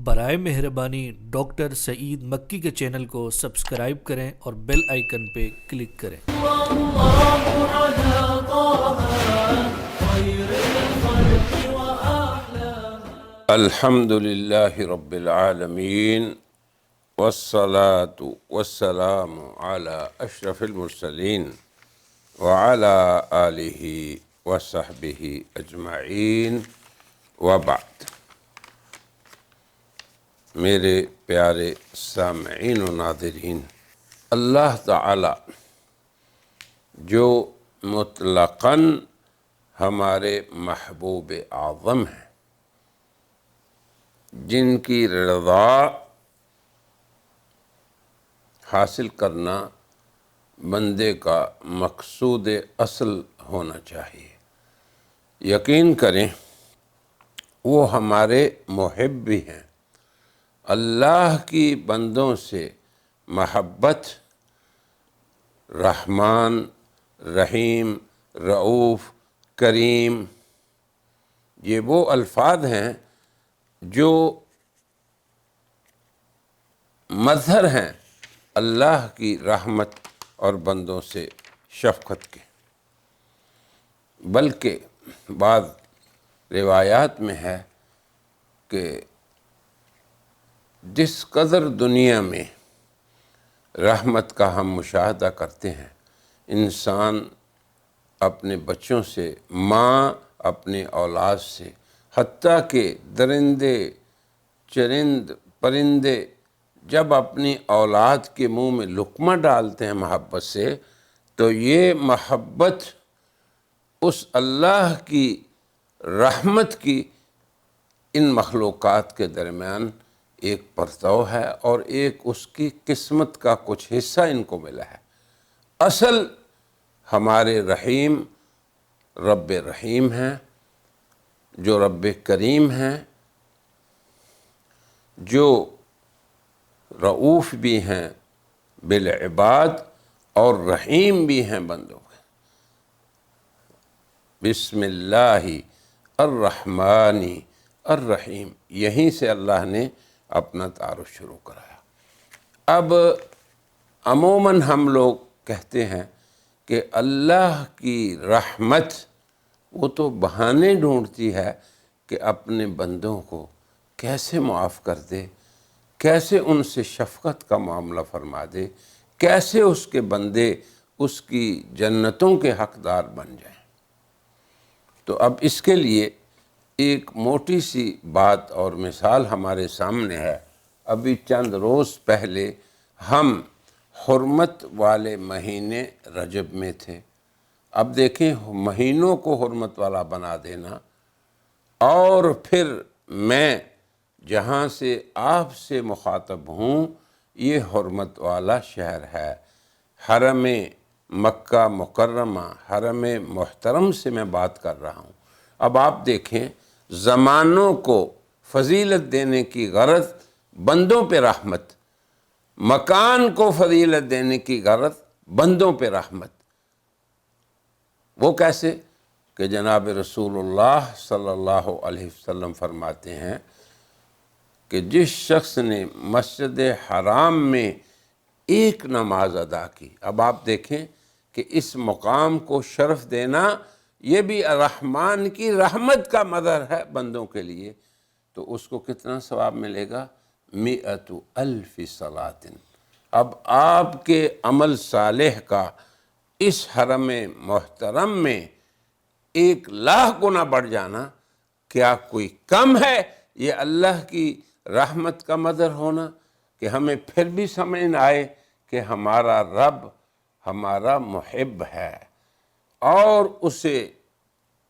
برائے مہربانی ڈاکٹر سعید مکی کے چینل کو سبسکرائب کریں اور بیل آئیکن پہ کلک کریں۔ الحمد للہ رب العالمین والصلاة والسلام علی اشرف المرسلین وعلی آلہ وصحبہ اجمعین وبعد۔ میرے پیارے سامعین و ناظرین، اللہ تعالی جو مطلقاً ہمارے محبوب اعظم ہیں، جن کی رضا حاصل کرنا بندے کا مقصود اصل ہونا چاہیے، یقین کریں وہ ہمارے محب بھی ہیں۔ اللہ کی بندوں سے محبت رحمان، رحیم، رؤوف، کریم، یہ وہ الفاظ ہیں جو مظہر ہیں اللہ کی رحمت اور بندوں سے شفقت کے۔ بلکہ بعض روایات میں ہے کہ جس قدر دنیا میں رحمت کا ہم مشاہدہ کرتے ہیں، انسان اپنے بچوں سے، ماں اپنے اولاد سے، حتیٰ کہ درندے، چرند، پرندے جب اپنی اولاد کے منہ میں لقمہ ڈالتے ہیں محبت سے، تو یہ محبت اس اللہ کی رحمت کی ان مخلوقات کے درمیان ایک پرتو ہے، اور ایک اس کی قسمت کا کچھ حصہ ان کو ملا ہے۔ اصل ہمارے رحیم رب رحیم ہیں، جو رب کریم ہیں، جو رؤوف بھی ہیں بالعباد اور رحیم بھی ہیں بندوں کے۔ بسم اللہ الرحمن الرحیم، یہیں سے اللہ نے اپنا تعارف شروع کرایا۔ اب عموماً ہم لوگ کہتے ہیں کہ اللہ کی رحمت وہ تو بہانے ڈھونڈتی ہے کہ اپنے بندوں کو کیسے معاف کر دے، کیسے ان سے شفقت کا معاملہ فرما دے، کیسے اس کے بندے اس کی جنتوں کے حقدار بن جائیں۔ تو اب اس کے لیے ایک موٹی سی بات اور مثال ہمارے سامنے ہے۔ ابھی چند روز پہلے ہم حرمت والے مہینے رجب میں تھے۔ اب دیکھیں، مہینوں کو حرمت والا بنا دینا، اور پھر میں جہاں سے آپ سے مخاطب ہوں یہ حرمت والا شہر ہے، حرم مکہ مکرمہ، حرم محترم سے میں بات کر رہا ہوں۔ اب آپ دیکھیں، زمانوں کو فضیلت دینے کی غرض بندوں پہ رحمت، مکان کو فضیلت دینے کی غرض بندوں پہ رحمت۔ وہ کیسے کہ جناب رسول اللہ صلی اللہ علیہ وسلم فرماتے ہیں کہ جس شخص نے مسجد حرام میں ایک نماز ادا کی، اب آپ دیکھیں کہ اس مقام کو شرف دینا یہ بھی الرحمن کی رحمت کا مظہر ہے بندوں کے لیے، تو اس کو کتنا ثواب ملے گا؟ 100,000 صلاۃ۔ اب آپ کے عمل صالح کا اس حرم محترم میں 1,00,000 گنا بڑھ جانا کیا کوئی کم ہے؟ یہ اللہ کی رحمت کا مظہر ہونا کہ ہمیں پھر بھی سمجھ نہ آئے کہ ہمارا رب ہمارا محب ہے، اور اسے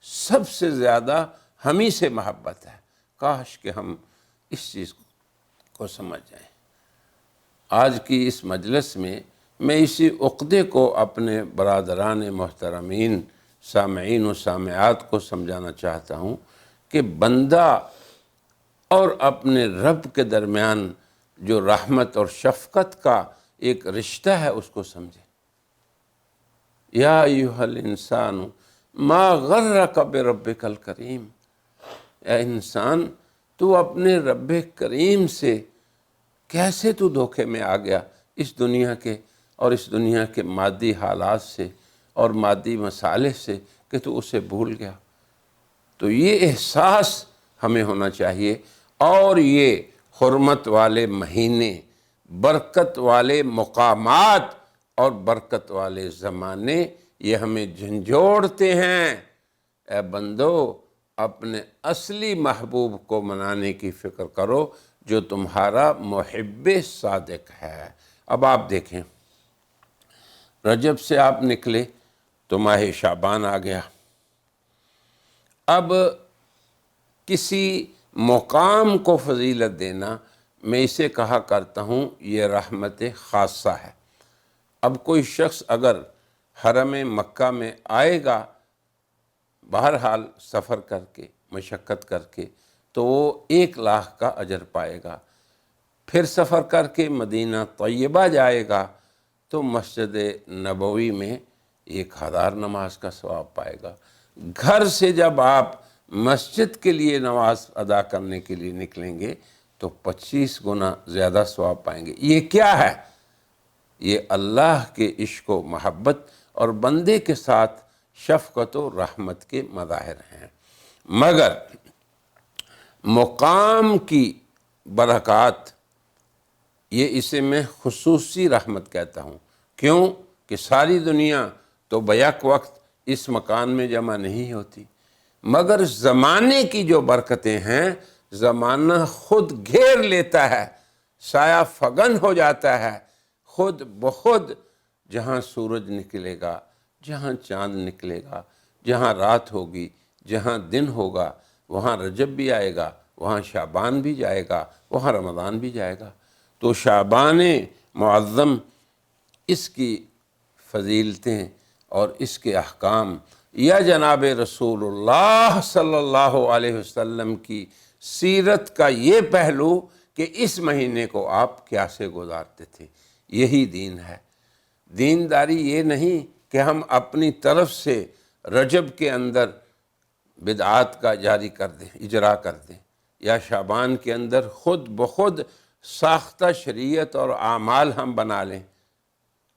سب سے زیادہ ہم ہی سے محبت ہے۔ کاش کہ ہم اس چیز کو سمجھ جائیں۔ آج کی اس مجلس میں میں اسی عقدے کو اپنے برادران محترمین سامعین و سامعات کو سمجھانا چاہتا ہوں کہ بندہ اور اپنے رب کے درمیان جو رحمت اور شفقت کا ایک رشتہ ہے اس کو سمجھے۔ یا ایھا الانسان ما غرک بربک الکریم، اے انسان تو اپنے رب کریم سے کیسے تو دھوکے میں آ گیا، اس دنیا کے اور اس دنیا کے مادی حالات سے اور مادی مسائل سے، کہ تو اسے بھول گیا۔ تو یہ احساس ہمیں ہونا چاہیے، اور یہ حرمت والے مہینے، برکت والے مقامات اور برکت والے زمانے، یہ ہمیں جھنجھوڑتے ہیں۔ اے بندو، اپنے اصلی محبوب کو منانے کی فکر کرو جو تمہارا محب صادق ہے۔ اب آپ دیکھیں، رجب سے آپ نکلے تو ماہ شعبان آ گیا۔ اب کسی مقام کو فضیلت دینا، میں اسے کہا کرتا ہوں یہ رحمت خاصہ ہے۔ اب کوئی شخص اگر حرم مکہ میں آئے گا، بہرحال سفر کر کے، مشقت کر کے، تو وہ 1,00,000 کا اجر پائے گا۔ پھر سفر کر کے مدینہ طیبہ جائے گا تو مسجد نبوی میں 1,000 نماز کا ثواب پائے گا۔ گھر سے جب آپ مسجد کے لیے نماز ادا کرنے کے لیے نکلیں گے تو 25 گنا زیادہ ثواب پائیں گے۔ یہ کیا ہے؟ یہ اللہ کے عشق و محبت اور بندے کے ساتھ شفقت و رحمت کے مظاہر ہیں۔ مگر مقام کی برکات، یہ اسے میں خصوصی رحمت کہتا ہوں۔ کیوں کہ ساری دنیا تو بیک وقت اس مکان میں جمع نہیں ہوتی، مگر زمانے کی جو برکتیں ہیں، زمانہ خود گھیر لیتا ہے، سایہ فگن ہو جاتا ہے، خود بخود۔ جہاں سورج نکلے گا، جہاں چاند نکلے گا، جہاں رات ہوگی، جہاں دن ہوگا، وہاں رجب بھی آئے گا، وہاں شعبان بھی جائے گا، وہاں رمضان بھی جائے گا۔ تو شعبان معظم، اس کی فضیلتیں اور اس کے احکام، یا جناب رسول اللہ صلی اللہ علیہ وسلم کی سیرت کا یہ پہلو کہ اس مہینے کو آپ کیسے گزارتے تھے، یہی دین ہے۔ دینداری یہ نہیں کہ ہم اپنی طرف سے رجب کے اندر بدعات کا جاری کر دیں، اجرا کر دیں، یا شعبان کے اندر خود بخود ساختہ شریعت اور اعمال ہم بنا لیں۔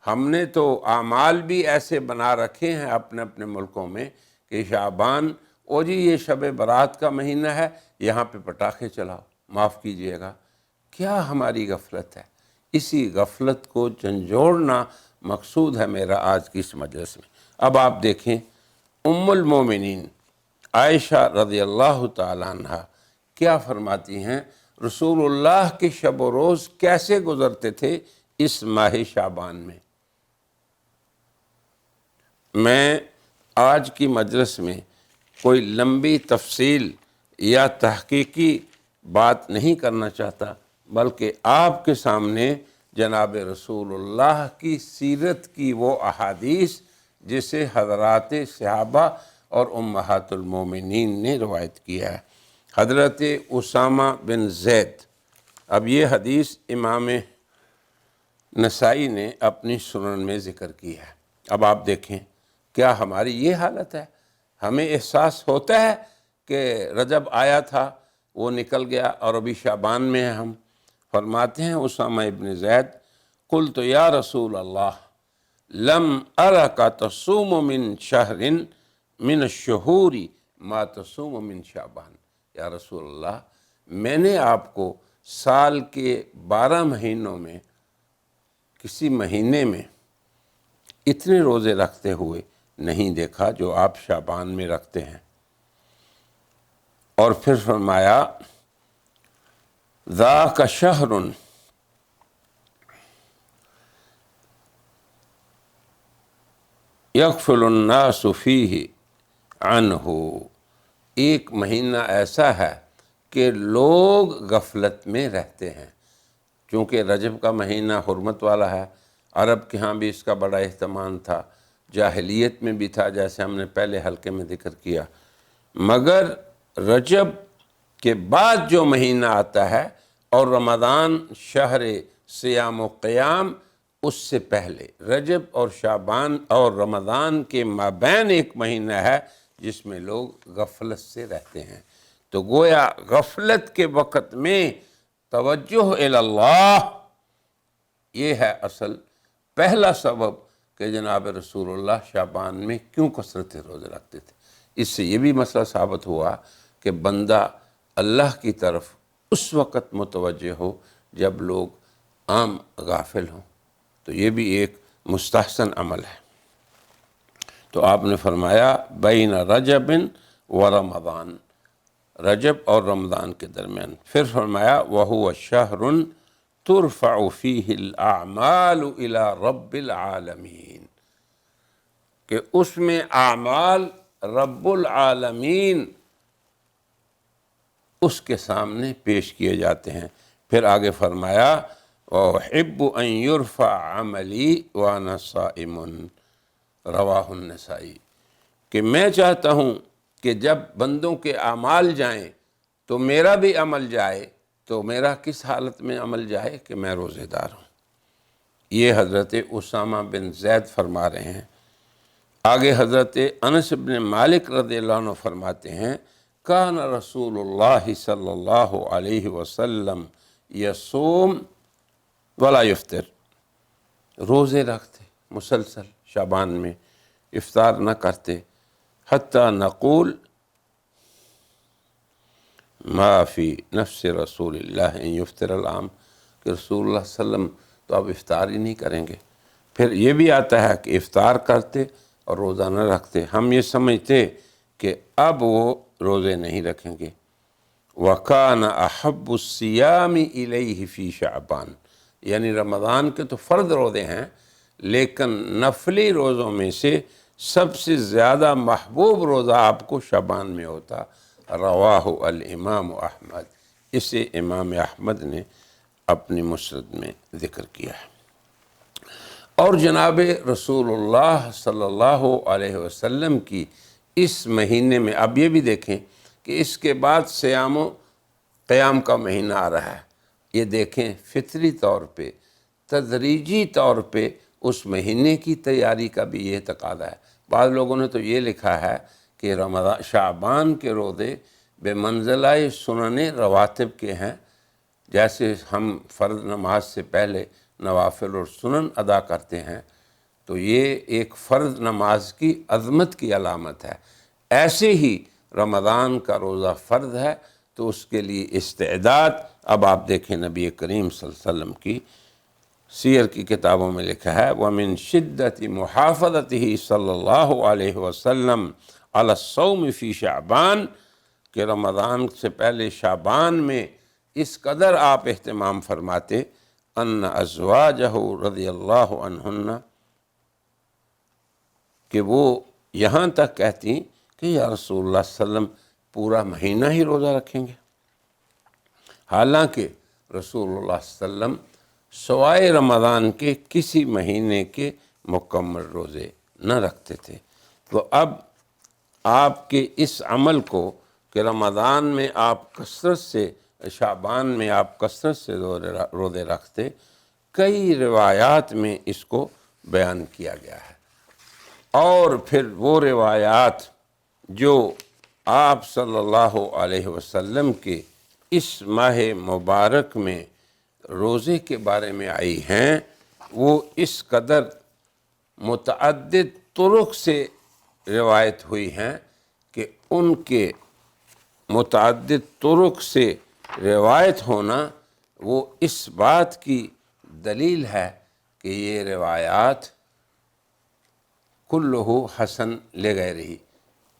ہم نے تو اعمال بھی ایسے بنا رکھے ہیں اپنے اپنے ملکوں میں کہ شعبان، او جی یہ شب برات کا مہینہ ہے، یہاں پہ پٹاخے چلاؤ، معاف کیجئے گا۔ کیا ہماری غفلت ہے؟ اسی غفلت کو جھنجھوڑنا مقصود ہے میرا آج کی اس مجلس میں۔ اب آپ دیکھیں، ام المومنین عائشہ رضی اللہ تعالیٰ عنہ کیا فرماتی ہیں، رسول اللہ کے شب و روز کیسے گزرتے تھے اس ماہ شعبان میں۔ میں آج کی مجلس میں کوئی لمبی تفصیل یا تحقیقی بات نہیں کرنا چاہتا، بلکہ آپ کے سامنے جناب رسول اللہ کی سیرت کی وہ احادیث جسے حضرات صحابہ اور امہات المومنین نے روایت کیا ہے۔ حضرت اسامہ بن زید، اب یہ حدیث امام نسائی نے اپنی سنن میں ذکر کی ہے۔ اب آپ دیکھیں، کیا ہماری یہ حالت ہے؟ ہمیں احساس ہوتا ہے کہ رجب آیا تھا، وہ نکل گیا اور ابھی شعبان میں ہیں ہم۔ فرماتے ہیں اسامہ ابن زید، قلت یا رسول اللہ لم ارک تصوم من شہر من الشہور ما تصوم من شعبان۔ یا رسول اللہ، میں نے آپ کو سال کے 12 مہینوں میں کسی مہینے میں اتنے روزے رکھتے ہوئے نہیں دیکھا جو آپ شعبان میں رکھتے ہیں۔ اور پھر فرمایا، ذاک شہر یغفل الناس فیہ عنہ، ایک مہینہ ایسا ہے کہ لوگ غفلت میں رہتے ہیں۔ چونکہ رجب کا مہینہ حرمت والا ہے، عرب کے ہاں بھی اس کا بڑا اہتمام تھا، جاہلیت میں بھی تھا، جیسے ہم نے پہلے حلقے میں ذکر کیا۔ مگر رجب کے بعد جو مہینہ آتا ہے اور رمضان شہر صیام و قیام، اس سے پہلے رجب اور شعبان اور رمضان کے مابین ایک مہینہ ہے جس میں لوگ غفلت سے رہتے ہیں۔ تو گویا غفلت کے وقت میں توجہ الی اللہ، یہ ہے اصل پہلا سبب کہ جناب رسول اللہ شعبان میں کیوں کثرت روزے رکھتے تھے۔ اس سے یہ بھی مسئلہ ثابت ہوا کہ بندہ اللہ کی طرف اس وقت متوجہ ہو جب لوگ عام غافل ہوں، تو یہ بھی ایک مستحسن عمل ہے۔ تو آپ نے فرمایا بین رجب و رمضان، رجب اور رمضان کے درمیان۔ پھر فرمایا وَهُوَ شَهْرٌ تُرْفَعُ فِيهِ الْأَعْمَالُ إِلَى رَبِّ الْعَالَمِينَ، کہ اس میں اعمال رب العالمین اس کے سامنے پیش کیے جاتے ہیں۔ پھر آگے فرمایا وَأُحِبُّ أَن يُرْفَعَ عَمَلِي وَأَنَا صَائِمٌ، رواہ النسائی، کہ میں چاہتا ہوں کہ جب بندوں کے اعمال جائیں تو میرا بھی عمل جائے، تو میرا کس حالت میں عمل جائے کہ میں روزے دار ہوں۔ یہ حضرت اسامہ بن زید فرما رہے ہیں۔ آگے حضرت انس بن مالک رضی اللہ عنہ فرماتے ہیں کان رسول اللہ صلی اللہ علیہ وسلم یصوم ولا یفطر، روزے رکھتے مسلسل شعبان میں، افطار نہ کرتے، حتی نقول ما فی نفس رسول اللہ ان یفطر العام، کہ رسول اللہ صلی اللہ علیہ وسلم تو اب افطار ہی نہیں کریں گے۔ پھر یہ بھی آتا ہے کہ افطار کرتے اور روزہ نہ رکھتے، ہم یہ سمجھتے کہ اب وہ روزے نہیں رکھیں گے۔ وَكَانَ أَحَبُّ الصِّيَامِ إِلَيْهِ فِي شَعْبَانَ، یعنی رمضان کے تو فرض روزے ہیں، لیکن نفلی روزوں میں سے سب سے زیادہ محبوب روزہ آپ کو شعبان میں ہوتا۔ رواہ الامام احمد، اسے امام احمد نے اپنی مسند میں ذکر کیا ہے۔ اور جناب رسول اللہ صلی اللہ علیہ وسلم کی اس مہینے میں اب یہ بھی دیکھیں کہ اس کے بعد صیام و قیام کا مہینہ آ رہا ہے، یہ دیکھیں فطری طور پہ تدریجی طور پہ اس مہینے کی تیاری کا بھی یہ تقاضا ہے۔ بعض لوگوں نے تو یہ لکھا ہے کہ رمضان شعبان کے روزے بے منزلہ سنن رواتب کے ہیں، جیسے ہم فرض نماز سے پہلے نوافل اور سنن ادا کرتے ہیں، تو یہ ایک فرض نماز کی عظمت کی علامت ہے۔ ایسے ہی رمضان کا روزہ فرض ہے، تو اس کے لیے استعداد اب آپ دیکھیں نبی کریم صلی اللہ علیہ وسلم کی سیر کی کتابوں میں لکھا ہے وَمِن شِدَّةِ مُحَافَظَتِهِ صلی اللہ علیہ وسلم علی الصوم فی شعبان، کہ رمضان سے پہلے شعبان میں اس قدر آپ اہتمام فرماتے ان ازواجہ رضی اللہ عنہن، کہ وہ یہاں تک کہتی کہ یا رسول اللہ صلی اللہ علیہ وسلم پورا مہینہ ہی روزہ رکھیں گے، حالانکہ رسول اللہ صلی اللہ علیہ وسلم سوائے رمضان کے کسی مہینے کے مکمل روزے نہ رکھتے تھے۔ تو اب آپ کے اس عمل کو کہ رمضان میں آپ کثرت سے، شعبان میں آپ کثرت سے روزے رکھتے، کئی روایات میں اس کو بیان کیا گیا ہے۔ اور پھر وہ روایات جو آپ صلی اللہ علیہ وسلم کے اس ماہ مبارک میں روزے کے بارے میں آئی ہیں، وہ اس قدر متعدد طرق سے روایت ہوئی ہیں کہ ان کے متعدد طرق سے روایت ہونا وہ اس بات کی دلیل ہے کہ یہ روایات کلہ حسن لغیرہ،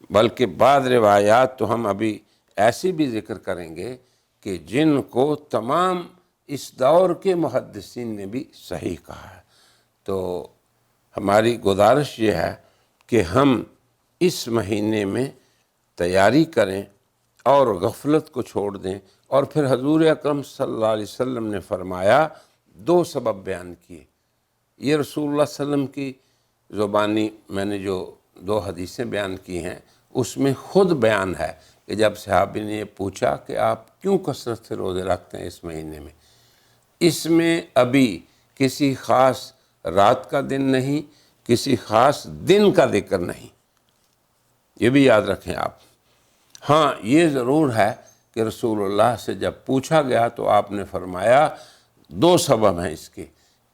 بلکہ بعض روایات تو ہم ابھی ایسی بھی ذکر کریں گے کہ جن کو تمام اس دور کے محدثین نے بھی صحیح کہا ہے۔ تو ہماری گزارش یہ ہے کہ ہم اس مہینے میں تیاری کریں اور غفلت کو چھوڑ دیں۔ اور پھر حضور اکرم صلی اللہ علیہ وسلم نے فرمایا، دو سبب بیان کیے، یہ رسول اللہ صلی اللہ علیہ وسلم کی زبانی میں نے جو دو حدیثیں بیان کی ہیں اس میں خود بیان ہے کہ جب صحابی نے یہ پوچھا کہ آپ کیوں کثرت سے روزے رکھتے ہیں اس مہینے میں، اس میں ابھی کسی خاص رات کا دن نہیں، کسی خاص دن کا ذکر نہیں، یہ بھی یاد رکھیں آپ۔ ہاں یہ ضرور ہے کہ رسول اللہ سے جب پوچھا گیا تو آپ نے فرمایا 2 سبب ہیں اس کے،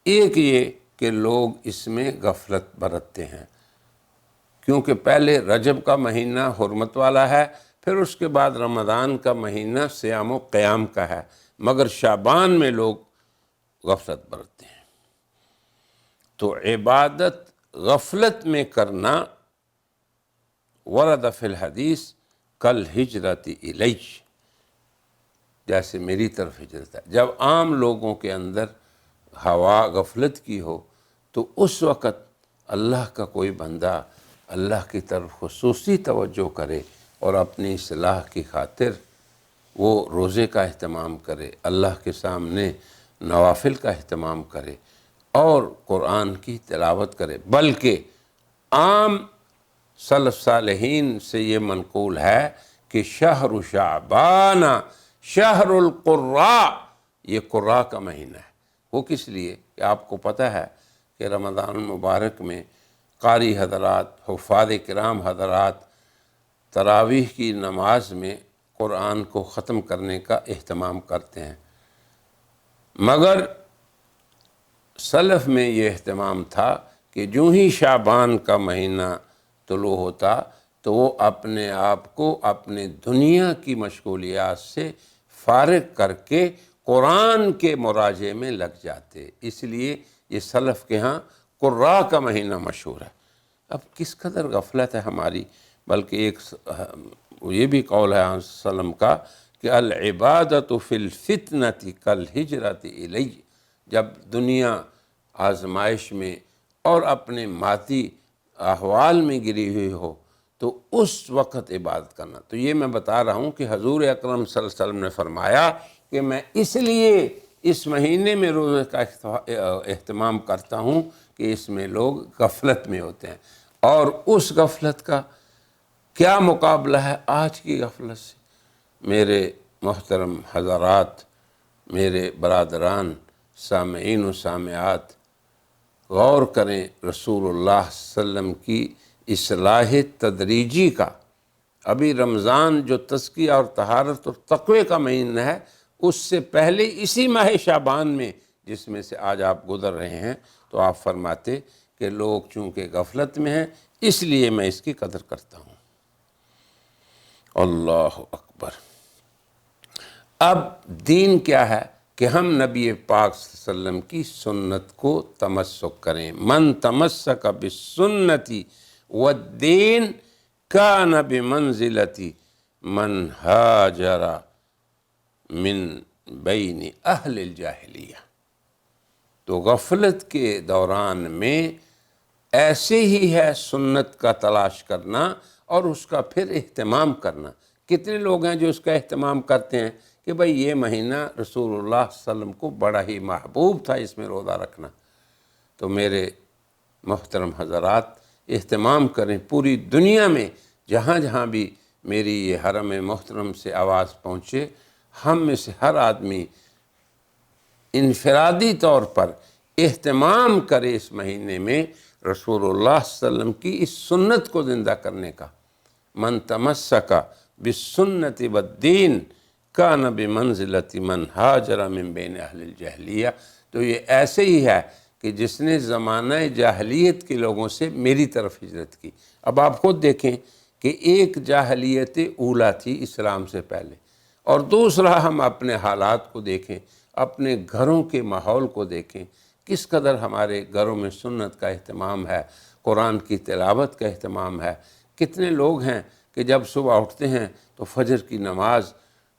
ایک یہ کہ لوگ اس میں غفلت برتتے ہیں، کیونکہ پہلے رجب کا مہینہ حرمت والا ہے، پھر اس کے بعد رمضان کا مہینہ صیام و قیام کا ہے، مگر شعبان میں لوگ غفلت برتتے ہیں۔ تو عبادت غفلت میں کرنا ورد فی الحدیث کل ہجرت الی، جیسے میری طرف ہجرت ہے۔ جب عام لوگوں کے اندر ہوا غفلت کی ہو تو اس وقت اللہ کا کوئی بندہ اللہ کی طرف خصوصی توجہ کرے اور اپنی اصلاح کی خاطر وہ روزے کا اہتمام کرے، اللہ کے سامنے نوافل کا اہتمام کرے اور قرآن کی تلاوت کرے۔ بلکہ عام سلف صالحین سے یہ منقول ہے کہ شہر شعبان شہر القراء، یہ قراء کا مہینہ ہے۔ وہ کس لیے کہ آپ کو پتہ ہے کہ رمضان المبارک میں قاری حضرات، حفاظ کرام حضرات تراویح کی نماز میں قرآن کو ختم کرنے کا اہتمام کرتے ہیں، مگر سلف میں یہ اہتمام تھا کہ جو ہی شعبان کا مہینہ طلوع ہوتا تو وہ اپنے آپ کو اپنے دنیا کی مشغولیات سے فارغ کر کے قرآن کے مراجعے میں لگ جاتے، اس لیے یہ سلف کے ہاں قراء کا مہینہ مشہور ہے۔ اب کس قدر غفلت ہے ہماری، بلکہ ایک یہ بھی قول ہے علیہ وسلم کا کہ العبادت فی الفتنۃ کالہجرۃ الی، جب دنیا آزمائش میں اور اپنے مادی احوال میں گری ہوئی ہو تو اس وقت عبادت کرنا۔ تو یہ میں بتا رہا ہوں کہ حضور اکرم صلی اللہ علیہ وسلم نے فرمایا کہ میں اس لیے اس مہینے میں روزے کا اہتمام کرتا ہوں کہ اس میں لوگ غفلت میں ہوتے ہیں، اور اس غفلت کا کیا مقابلہ ہے آج کی غفلت سے؟ میرے محترم حضرات، میرے برادران، سامعین و سامعات، غور کریں رسول اللہ صلی اللہ علیہ وسلم کی اصلاح تدریجی کا۔ ابھی رمضان جو تزکیہ اور طہارت اور تقوی کا مہینہ ہے، اس سے پہلے اسی ماہ شعبان میں جس میں سے آج آپ گزر رہے ہیں، تو آپ فرماتے کہ لوگ چونکہ غفلت میں ہیں اس لیے میں اس کی قدر کرتا ہوں۔ اللہ اکبر۔ اب دین کیا ہے کہ ہم نبی پاک صلی اللہ علیہ وسلم کی سنت کو تمسک کریں۔ من تمسک بسنتی والدین کان بمنزلت من ہاجر من بین اہل الجاہلیہ۔ تو غفلت کے دوران میں ایسے ہی ہے سنت کا تلاش کرنا اور اس کا پھر اہتمام کرنا۔ کتنے لوگ ہیں جو اس کا اہتمام کرتے ہیں کہ بھئی یہ مہینہ رسول اللہ صلی اللہ علیہ وسلم کو بڑا ہی محبوب تھا اس میں روزہ رکھنا۔ تو میرے محترم حضرات، اہتمام کریں، پوری دنیا میں جہاں جہاں بھی میری یہ حرم محترم سے آواز پہنچے، ہم میں سے ہر آدمی انفرادی طور پر اہتمام کرے اس مہینے میں رسول اللہ صلی اللہ علیہ وسلم کی اس سنت کو زندہ کرنے کا۔ من تمسک بالسنت والدین کان بمنزلت من ہاجر من بین اہل الجاہلیہ۔ تو یہ ایسے ہی ہے کہ جس نے زمانہ جاہلیت کے لوگوں سے میری طرف ہجرت کی۔ اب آپ خود دیکھیں کہ ایک جاہلیت اولا تھی اسلام سے پہلے، اور دوسرا ہم اپنے حالات کو دیکھیں، اپنے گھروں کے ماحول کو دیکھیں، کس قدر ہمارے گھروں میں سنت کا اہتمام ہے، قرآن کی تلاوت کا اہتمام ہے۔ کتنے لوگ ہیں کہ جب صبح اٹھتے ہیں تو فجر کی نماز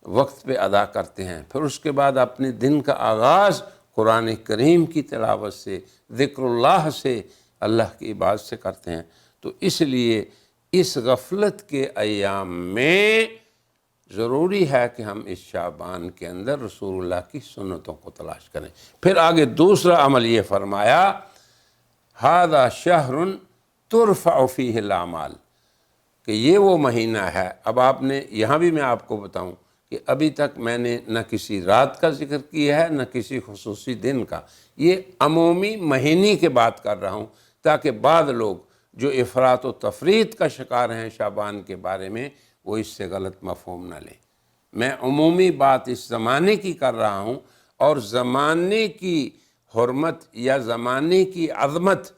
وقت پہ ادا کرتے ہیں، پھر اس کے بعد اپنے دن کا آغاز قرآن کریم کی تلاوت سے، ذکر اللہ سے، اللہ کی عبادت سے کرتے ہیں۔ تو اس لیے اس غفلت کے ایام میں ضروری ہے کہ ہم اس شعبان کے اندر رسول اللہ کی سنتوں کو تلاش کریں۔ پھر آگے دوسرا عمل یہ فرمایا، ھذا شہر ترفع فیہ الاعمال، کہ یہ وہ مہینہ ہے۔ اب آپ نے یہاں بھی میں آپ کو بتاؤں کہ ابھی تک میں نے نہ کسی رات کا ذکر کیا ہے نہ کسی خصوصی دن کا، یہ عمومی مہینے کی بات کر رہا ہوں، تاکہ بعض لوگ جو افراط و تفریط کا شکار ہیں شعبان کے بارے میں، وہ اس سے غلط مفہوم نہ لیں۔ میں عمومی بات اس زمانے کی کر رہا ہوں، اور زمانے کی حرمت یا زمانے کی عظمت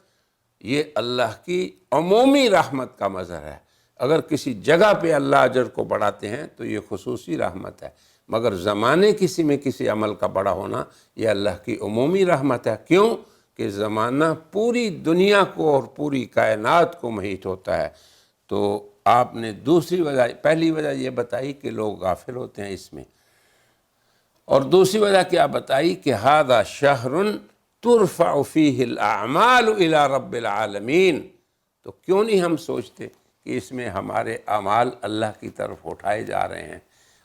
یہ اللہ کی عمومی رحمت کا مظہر ہے۔ اگر کسی جگہ پہ اللہ اجر کو بڑھاتے ہیں تو یہ خصوصی رحمت ہے، مگر زمانے کسی میں کسی عمل کا بڑا ہونا یہ اللہ کی عمومی رحمت ہے۔ کیوں کہ زمانہ پوری دنیا کو اور پوری کائنات کو محیط ہوتا ہے۔ تو آپ نے دوسری وجہ، پہلی وجہ یہ بتائی کہ لوگ غافل ہوتے ہیں اس میں، اور دوسری وجہ کیا بتائی کہ ھذا شہر ترفع فیہ الاعمال الی رب العالمین۔ تو کیوں نہیں ہم سوچتے کہ اس میں ہمارے اعمال اللہ کی طرف اٹھائے جا رہے ہیں،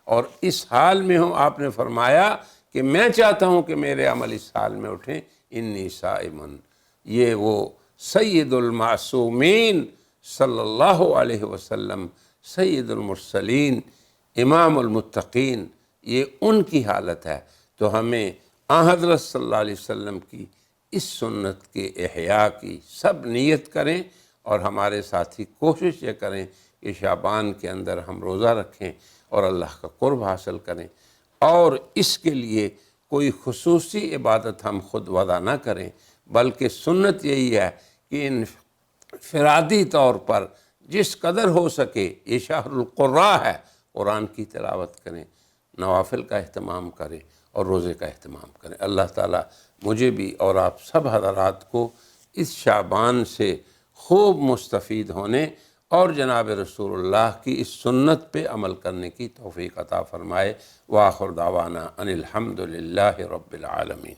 اور اس حال میں ہوں آپ نے فرمایا کہ میں چاہتا ہوں کہ میرے عمل اس حال میں اٹھیں، انی صائم۔ یہ وہ سید المعصومین صلی اللہ علیہ وسلم، سید المرسلین، امام المتقین، یہ ان کی حالت ہے۔ تو ہمیں حضرت صلی اللہ علیہ وسلم کی اس سنت کے احیاء کی سب نیت کریں، اور ہمارے ساتھی کوشش یہ کریں کہ شعبان کے اندر ہم روزہ رکھیں اور اللہ کا قرب حاصل کریں، اور اس کے لیے کوئی خصوصی عبادت ہم خود وضع نہ کریں، بلکہ سنت یہی ہے کہ انفرادی طور پر جس قدر ہو سکے، یہ شہر القراء ہے، قرآن کی تلاوت کریں، نوافل کا اہتمام کریں اور روزے کا اہتمام کریں۔ اللہ تعالیٰ مجھے بھی اور آپ سب حضرات کو اس شعبان سے خوب مستفید ہونے اور جناب رسول اللہ کی اس سنت پہ عمل کرنے کی توفیق عطا فرمائے۔ وآخر دعوانا ان الحمد للہ رب العالمین۔